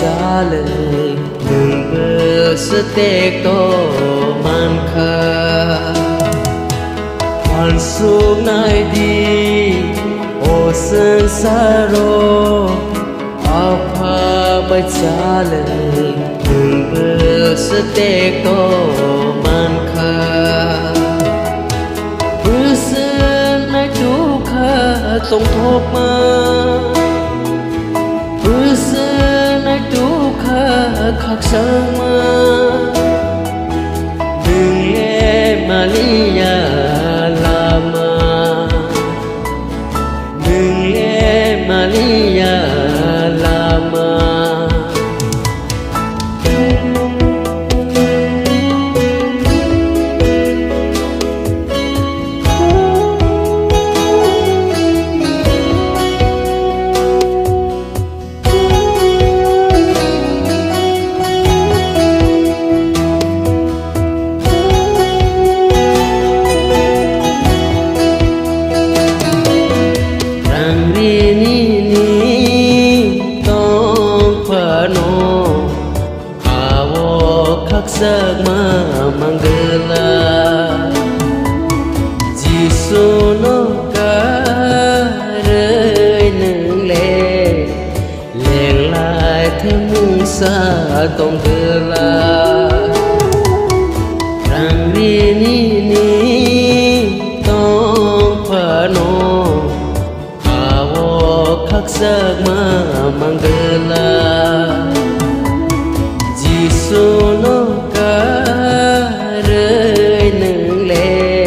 trả lời đừng bơ sự tê tô man kha hoàn xuống nay đi ô sơn xa rô áo pha bơi trả lời đừng bơ sự tê tô man kha bơ sơn nay chú kha tông thốt mà bơ sơn nay chú kha khắc sang mà đừng nghe Maria lama đừng nghe Maria lama giấc mơ manggala Giêsu nó cả đời nâng lệ lèn lại thêm muôn xa tông đưa la rằng đi ni tông phá nô vô khắc giấc mơ manggala Giêsu nó cả đời nâng lệ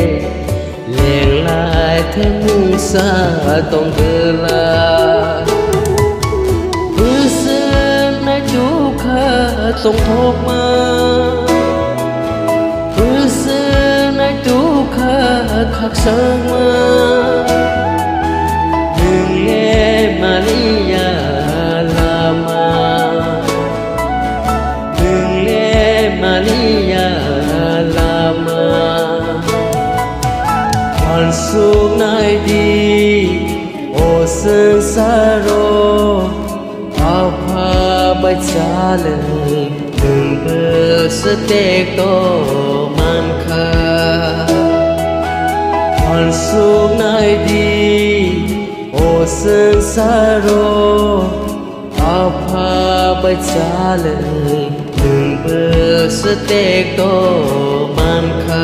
lèn lại thêm muôn xa tông đưa la bữa sơn nay chú khá tông thốt mà bữa sơn nay chú khá khắc sang mà đừng nghe Maria lama Maria lama hoàn xuống nay đi ô sơn xa rô áo pha bơi trả lời đừng bơ sự tê tô man kha hoàn xuống nay đi ô sơn xa rô áo pha bơi trả lời đừng bơ sự tê tô man kha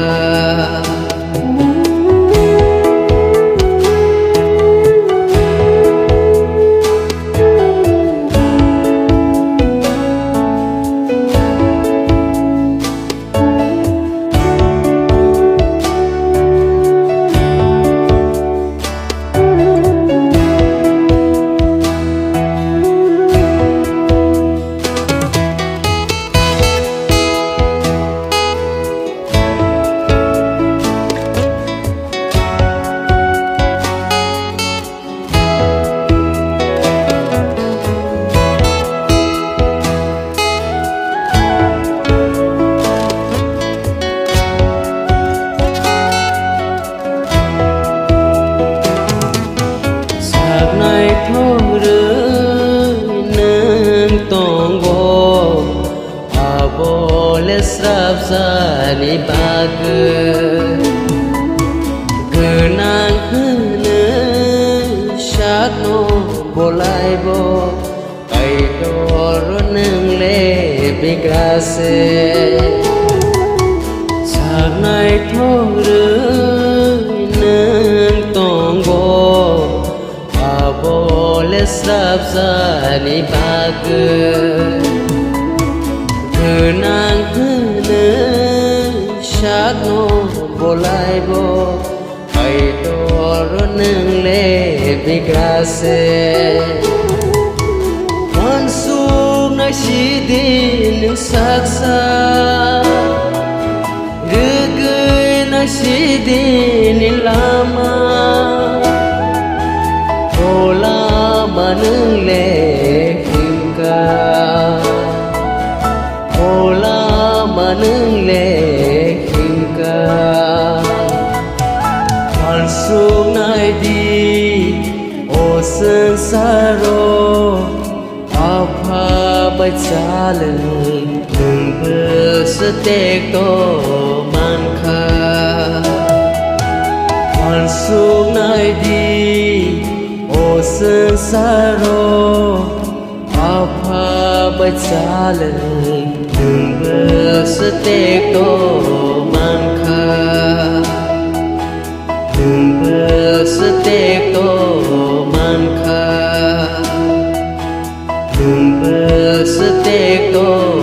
Srabzani bag Genang hene Shadno bolai bo Kaidor neng le bigrase Sagnai thore neng tongbo Abole srabzani bag Genang Shadno bolai bo Kaidor neng le bigrase Mansuk na sidin saksa Gugui na sidin lama Bola maneng le hingga Bola maneng le hoàn xuống nay đi ô sơn xa rô áo pha bạch xa lời đừng bơ sơ tê tô man kha hoàn xuống nơi đi ô sơn xa rô áo pha bạch xa lời đừng bơ sơ tê tô man kha đừng bơ sơ tê tô man kha đừng bơ sơ tê tô